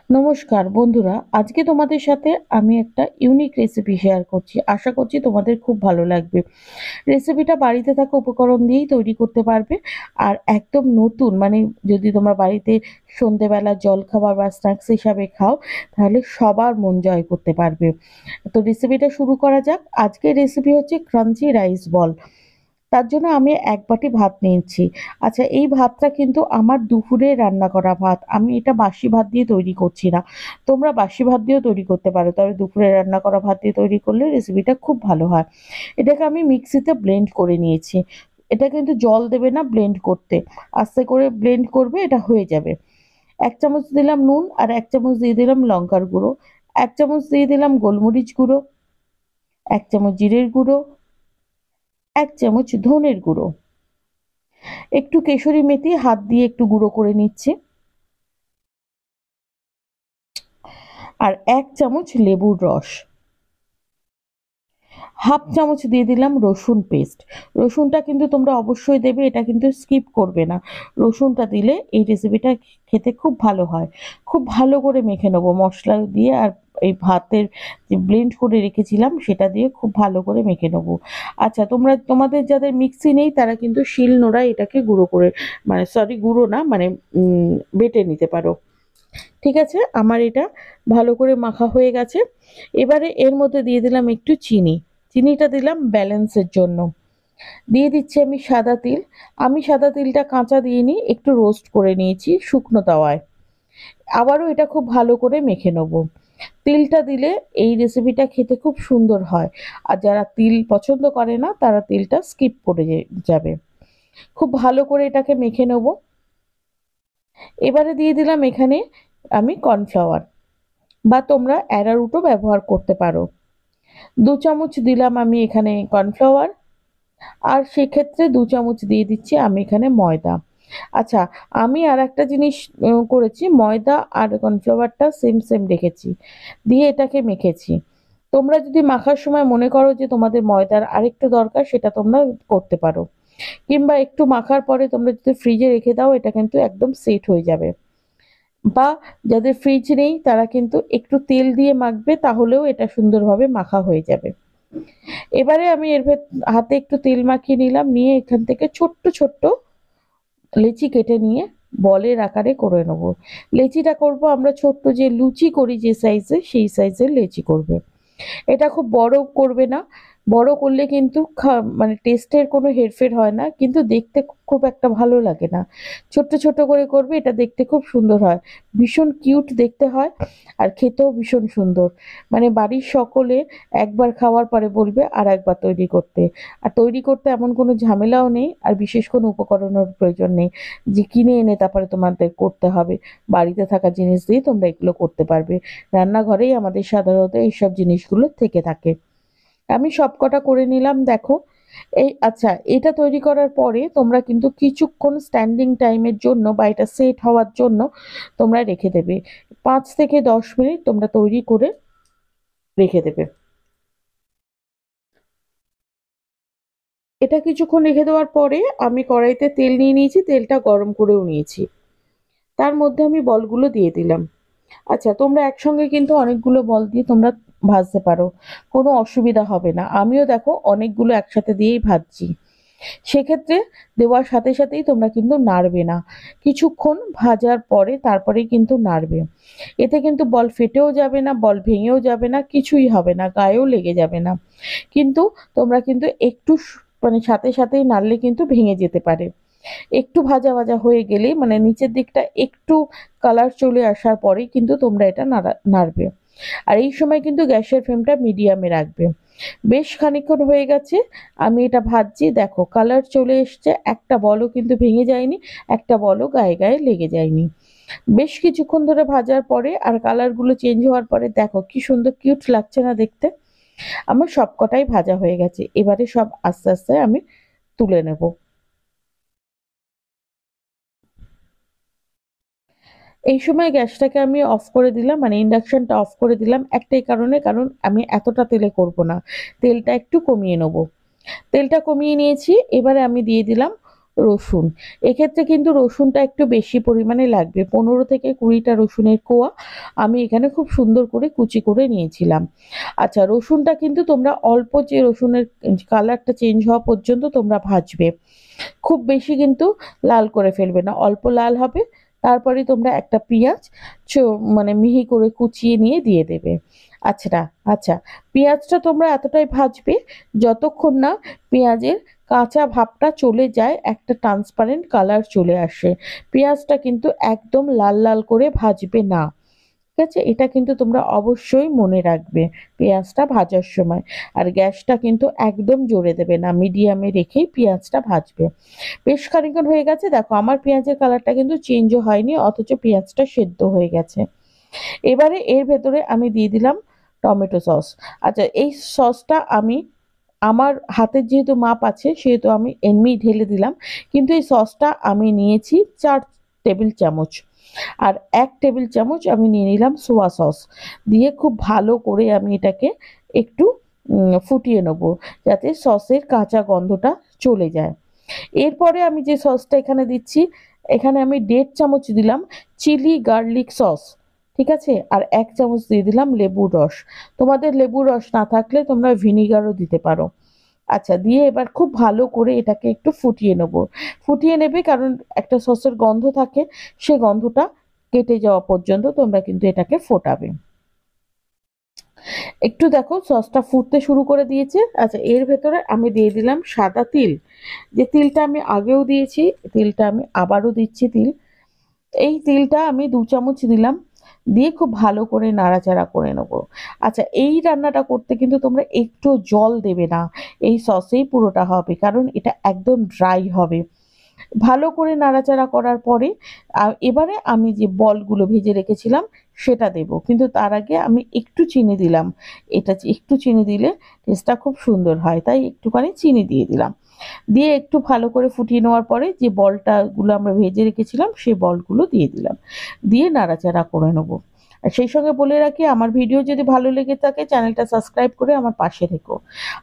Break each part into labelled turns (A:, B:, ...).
A: নমস্কার বন্ধুরা, আজকে তোমাদের সাথে আমি একটা ইউনিক রেসিপি শেয়ার করছি। আশা করছি তোমাদের খুব ভালো লাগবে। রেসিপিটা বাড়িতে থাকা উপকরণ দিয়েই তৈরি করতে পারবে। আর একদম নতুন, মানে যদি তোমরা বাড়িতে সন্ধেবেলা জলখাবার বা স্ন্যাক্স হিসাবে খাও, তাহলে সবার মন জয় করতে পারবে। তো রেসিপিটা শুরু করা যাক। আজকের রেসিপি হচ্ছে ক্রাঞ্চি রাইস বল। তার জন্য আমি ১ বাটি ভাত নিয়েছি। আচ্ছা, এই ভাতটা কিন্তু আমার দুপুরে রান্না করা ভাত। আমি এটা বাসি ভাত দিয়ে তৈরি করছি না। তোমরা বাসি ভাত দিয়েও তৈরি করতে পারো। তবে দুপুরে রান্না করা ভাত দিয়ে তৈরি করলে রেসিপিটা খুব ভালো হয়। এটাকে আমি মিক্সিতে ব্লেন্ড করে নিয়েছি। এটা কিন্তু জল দেবে না ব্লেন্ড করতে। আস্তে করে ব্লেন্ড করবে, এটা হয়ে যাবে। ১ চামচ দিলাম নুন আর ১ চামচ দিয়ে দিলাম লঙ্কার গুঁড়ো। ১ চামচ দিয়ে দিলাম গোলমরিচ গুঁড়ো, ১ চামচ জিরের গুঁড়ো, ১ চামচ ধনের গুঁড়ো। একটু কেশরী মেথি হাত দিয়ে একটু গুঁড়ো করে নিচ্ছি। আর ১ চামচ লেবুর রস। হাফ চামচ দিয়ে দিলাম রসুন পেস্ট। রসুনটা কিন্তু তোমরা অবশ্যই দেবে, এটা কিন্তু স্কিপ করবে না। রসুনটা দিলে এই রেসিপিটা খেতে খুব ভালো হয়। খুব ভালো করে মেখে নেবো মশলা দিয়ে, আর এই ভাতের যে ব্লেন্ড করে রেখেছিলাম সেটা দিয়ে খুব ভালো করে মেখে নেবো। আচ্ছা, তোমাদের যাদের মিক্সি নেই তারা কিন্তু শিলনোড়ায় এটাকে গুঁড়ো করে, মানে সরি গুঁড়ো না, মানে বেটে নিতে পারো। ঠিক আছে, আমার এটা ভালো করে মাখা হয়ে গেছে। এবারে এর মধ্যে দিয়ে দিলাম একটু চিনি। চিনিটা দিলাম ব্যালেন্সের জন্য। দিয়ে দিচ্ছি আমি সাদা তিল। আমি সাদা তিলটা কাঁচা দিইনি, একটু রোস্ট করে নিয়েছি শুকনো তাওয়ায়। আবারও এটা খুব ভালো করে মেখে নেব। তিলটা দিলে এই রেসিপিটা খেতে খুব সুন্দর হয়। আর যারা তিল পছন্দ করে না তারা তিলটা স্কিপ করে যাবে। খুব ভালো করে এটাকে মেখে নেব। এবারে দিয়ে দিলাম এখানে আমি কর্নফ্লাওয়ার, বা তোমরা অ্যারারুটও ব্যবহার করতে পারো। ২ চামচ দিলাম আমি এখানে কর্নফ্লাওয়ার। আর সেক্ষেত্রে ২ চামচ দিয়ে দিচ্ছি আমি এখানে ময়দা। আচ্ছা, আমি আরেকটা জিনিস করেছি, ময়দা আর কর্নফ্লাওয়ারটা সেম রেখেছি। দিয়ে এটাকে মেখেছি। তোমরা যদি মাখার সময় মনে করো যে তোমাদের ময়দার আরেকটু দরকার, সেটা তোমরা করতে পারো। কিংবা একটু মাখার পরে তোমরা যদি ফ্রিজে রেখে দাও, এটা কিন্তু একদম সেট হয়ে যাবে। বা যাদের ফ্রিজ নেই তারা কিন্তু একটু তেল দিয়ে মাখবে, তাহলেও এটা সুন্দরভাবে মাখা হয়ে যাবে। এবারে আমি হাতে একটু তেল মাখিয়ে নিলাম, নিয়ে এখান থেকে ছোট্ট ছোট্ট লেচি কেটে নিয়ে বলের আকারে করে নেব। লেচিটা করব আমরা ছোট্ট যে লুচি করি যে সাইজে, সেই সাইজের লেচি করবে। এটা খুব বড় করবে না। বড় করলে কিন্তু মানে টেস্টের কোনো হেরফের হয় না, কিন্তু দেখতে খুব একটা ভালো লাগে না। ছোট্ট ছোট্ট করে করবে, এটা দেখতে খুব সুন্দর হয়। ভীষণ কিউট দেখতে হয়, আর খেতেও ভীষণ সুন্দর। মানে বাড়ির সকলে একবার খাওয়ার পরে বলবে আর একবার তৈরি করতে। আর তৈরি করতে এমন কোনো ঝামেলাও নেই, আর বিশেষ কোনো উপকরণের প্রয়োজন নেই যে কিনে এনে তারপরে তোমাদের করতে হবে। বাড়িতে থাকা জিনিস দিয়ে তোমরা এগুলো করতে পারবে। রান্নাঘরেই আমাদের সাধারণত এইসব জিনিসগুলো থেকে থাকে। আমি সবকটা করে নিলাম, দেখো। আচ্ছা, এটা তৈরি করার পরে তোমরা কিন্তু কিছুক্ষণ স্ট্যান্ডিং টাইমের জন্য বা এটা সেট হওয়ার জন্য তোমরা রেখে দেবে। ৫ থেকে ১০ মিনিট তোমরা তৈরি করে রেখে দেবে। এটা কিছুক্ষণ রেখে দেওয়ার পরে আমি কড়াইতে তেল নিয়ে নিয়েছি, তেলটা গরম করেও নিয়েছি। তার মধ্যে আমি বলগুলো দিয়ে দিলাম। আচ্ছা, তোমরা একসঙ্গে কিন্তু অনেকগুলো বল দিয়ে তোমরা ভাজতে পারো, কোনো অসুবিধা হবে না। আমিও দেখো অনেকগুলো একসাথে দিয়েই ভাজছি। সেক্ষেত্রে দেওয়ার সাথে সাথেই তোমরা কিন্তু নাড়বে না। কিছুক্ষণ ভাজার পরে তারপরেই কিন্তু নাড়বে। এতে কিন্তু বল ফেটেও যাবে না, বল ভেঙেও যাবে না, কিছুই হবে না, গায়েও লেগে যাবে না। কিন্তু তোমরা কিন্তু একটু মানে সাথে সাথেই নাড়লে কিন্তু ভেঙে যেতে পারে। একটু ভাজা ভাজা হয়ে গেলেই, মানে নিচের দিকটা একটু কালার চলে আসার পরেই কিন্তু তোমরা এটা নাড়বে। আর এই সময় কিন্তু গ্যাসের ফ্লেমটা মিডিয়ামে রাখবে। বেশ খানিকক্ষণ হয়ে গেছে, আমি এটা ভাজছি, দেখো কালার চলে এসছে। একটা বলও কিন্তু ভেঙে যায়নি, একটা বলও গায়ে গায়ে লেগে যায়নি। বেশ কিছুক্ষণ ধরে ভাজার পরে আর কালারগুলো চেঞ্জ হওয়ার পরে দেখো কি সুন্দর কিউট লাগছে না দেখতে। আমার সবকটাই ভাজা হয়ে গেছে। এবারে সব আস্তে আস্তে আমি তুলে নেব। এই সময় গ্যাসটাকে আমি অফ করে দিলাম, মানে ইন্ডাকশনটা অফ করে দিলাম একটাই কারণে, কারণ আমি এতটা তেলে করব না। তেলটা একটু কমিয়ে নেব। তেলটা কমিয়ে নিয়েছি। এবারে আমি দিয়ে দিলাম রসুন। এক্ষেত্রে কিন্তু রসুনটা একটু বেশি পরিমাণে লাগবে, 15 থেকে 20টা রসুনের কোয়া আমি এখানে খুব সুন্দর করে কুচি করে নিয়েছিলাম। আচ্ছা, রসুনটা কিন্তু তোমরা অল্প, যে রসুনের কালারটা চেঞ্জ হওয়া পর্যন্ত তোমরা ভাজবে, খুব বেশি কিন্তু লাল করে ফেলবে না, অল্প লাল হবে। তারপরে তোমরা একটা পেঁয়াজ মানে মিহি করে কুচিয়ে নিয়ে দিয়ে দেবে। আচ্ছা আচ্ছা, পেঁয়াজটা তোমরা এতটাই ভাজবে যতক্ষণ না পেঁয়াজের কাঁচা ভাবটা চলে যায়, একটা ট্রান্সপারেন্ট কালার চলে আসে। পেঁয়াজটা কিন্তু একদম লাল লাল করে ভাজবে না, ঠিক আছে? এটা কিন্তু তোমরা অবশ্যই মনে রাখবে পেঁয়াজটা ভাজার সময়। আর গ্যাসটা কিন্তু একদম জোরে দেবে না, মিডিয়ামে রেখেই পেঁয়াজটা ভাজবে। বেশ খানিকক্ষণ হয়ে গেছে, দেখো আমার পেঁয়াজের কালারটা কিন্তু চেঞ্জও হয়নি, অথচ পেঁয়াজটা সেদ্ধ হয়ে গেছে। এবারে এর ভেতরে আমি দিয়ে দিলাম টমেটো সস। আচ্ছা, এই সসটা আমি, আমার হাতের যেহেতু মাপ আছে সেহেতু আমি এমনিই ঢেলে দিলাম, কিন্তু এই সসটা আমি নিয়েছি 4 টেবিল চামচ। আর 1 টেবিল চামচ আমি নিয়ে নিলাম সোয়া সস, দিয়ে খুব ভালো করে আমি এটাকে একটু ফুটিয়ে নেব, যাতে সসের কাঁচা গন্ধটা চলে যায়। এরপরে আমি যে সসটা এখানে দিচ্ছি, এখানে আমি 1.5 চামচ দিলাম চিলি গার্লিক সস, ঠিক আছে? আর 1 চামচ দিয়ে দিলাম লেবুর রস। তোমাদের লেবুর রস না থাকলে তোমরা ভিনিগারও দিতে পারো। আচ্ছা, দিয়ে এবার খুব ভালো করে এটাকে একটু ফুটিয়ে নেব। ফুটিয়ে নেবে, কারণ একটা সসের গন্ধ থাকে, সে গন্ধটা কেটে যাওয়া পর্যন্ত তোমরা কিন্তু এটাকে ফোটাবে। একটু দেখো সসটা ফুটতে শুরু করে দিয়েছে। আচ্ছা, এর ভেতরে আমি দিয়ে দিলাম সাদা তিল, যে তিলটা আমি আগেও দিয়েছি, তিলটা আমি আবারও দিচ্ছি তিল। এই তিলটা আমি 2 চামচ দিলাম, দিয়ে খুব ভালো করে নাড়াচাড়া করে নেব। আচ্ছা, এই রান্নাটা করতে কিন্তু তোমরা একটু জল দেবে না, এই সসেই পুরোটা হবে, কারণ এটা একদম ড্রাই হবে। ভালো করে নাড়াচাড়া করার পরে এবারে আমি যে বলগুলো ভেজে রেখেছিলাম সেটা দেব, কিন্তু তার আগে আমি একটু চিনি দিলাম। এটা একটু চিনি দিলে টেস্টটা খুব সুন্দর হয়, তাই একটুখানি চিনি দিয়ে দিলাম। দিয়ে একটু ভালো করে ফুটিয়ে নেওয়ার পরে যে বলটাগুলো আমরা ভেজে রেখেছিলাম সেই বলগুলো দিয়ে দিলাম, দিয়ে নাড়াচাড়া করে নেবো। আর সেই সঙ্গে বলে রাখি, আমার ভিডিও যদি ভালো লেগে থাকে চ্যানেলটা সাবস্ক্রাইব করে আমার পাশে থেকো।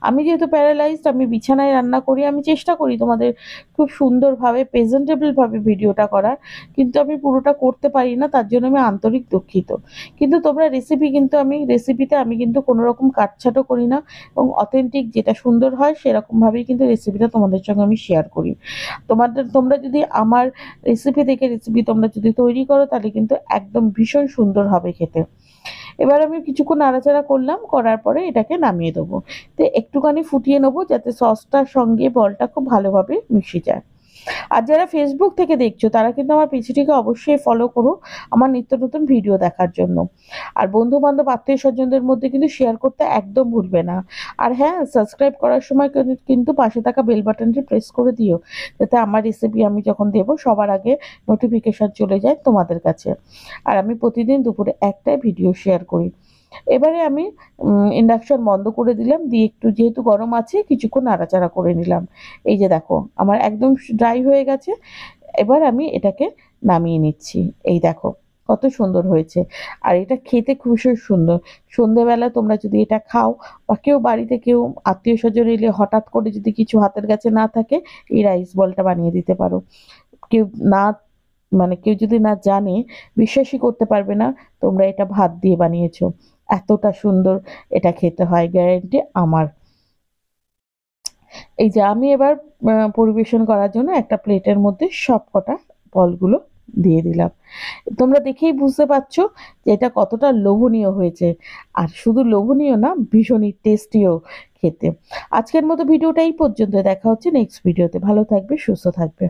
A: আমি যেহেতু প্যারালাইজড, আমি বিছানায় রান্না করি, আমি চেষ্টা করি তোমাদের খুব সুন্দরভাবে প্রেজেন্টেবলভাবে ভিডিওটা করার, কিন্তু আমি পুরোটা করতে পারি না, তার জন্য আমি আন্তরিক দুঃখিত। কিন্তু তোমরা রেসিপিতে আমি কিন্তু কোনো রকম কাটছাঁটও করি না, এবং অথেন্টিক যেটা সুন্দর হয় সেরকমভাবেই কিন্তু রেসিপিটা তোমাদের সঙ্গে আমি শেয়ার করি। তোমরা যদি আমার রেসিপি দেখে রেসিপি তোমরা যদি তৈরি করো, তাহলে কিন্তু একদম ভীষণ সুন্দর হবে খেতে। এবার আমি কিছুক্ষণ নাড়াচাড়া করলাম, করার পরে এটাকে নামিয়ে দেবো। তো একটুখানি ফুটিয়ে নেবো, যাতে সসটার সঙ্গে বলটা খুব ভালোভাবে মিশে যায়। আর যারা ফেসবুক থেকে দেখছো তারা কিন্তু আমার পেজটিকে অবশ্যই ফলো করো, আমার নিত্য নতুন ভিডিও দেখার জন্য। আর বন্ধু বান্ধব আত্মীয় স্বজনদের মধ্যে কিন্তু শেয়ার করতে একদম ভুলবে না। আর হ্যাঁ, সাবস্ক্রাইব করার সময় কিন্তু পাশে থাকা বেল বাটনটি প্রেস করে দিও, যাতে আমার রেসিপি আমি যখন দেবো সবার আগে নোটিফিকেশন চলে যায় তোমাদের কাছে। আর আমি প্রতিদিন দুপুরে একটাই ভিডিও শেয়ার করি। এবারে আমি ইন্ডাকশন বন্ধ করে দিলাম, দিয়ে একটু যেহেতু গরম আছে কিছুক্ষণ নাড়াচাড়া করে নিলাম। এই যে দেখো আমার একদম ড্রাই হয়ে গেছে। এবার আমি এটাকে নামিয়ে নিচ্ছি। এই দেখো কত সুন্দর হয়েছে, আর এটা খেতে খুব সুন্দর। সন্ধেবেলা তোমরা যদি এটা খাও, বা কেউ বাড়িতে কেউ আত্মীয় স্বজন এলে হঠাৎ করে যদি কিছু হাতের কাছে না থাকে, এই রাইস বলটা বানিয়ে দিতে পারো। কেউ না, মানে কেউ যদি না জানে, বিশ্বাসই করতে পারবে না তোমরা এটা ভাত দিয়ে বানিয়েছো, এতটা সুন্দর এটা খেতে হয়, গ্যারেন্টি আমার। এই যে আমি এবার পরিবেশন করার জন্য একটা প্লেটের মধ্যে সব কটা বলগুলো দিয়ে দিলাম। তোমরা দেখেই বুঝতে পারছো যে এটা কতটা লোভনীয় হয়েছে, আর শুধু লোভনীয় না, ভীষণই টেস্টিও খেতে। আজকের মতো ভিডিওটা এই পর্যন্ত, দেখা হচ্ছে নেক্সট ভিডিওতে। ভালো থাকবে, সুস্থ থাকবে।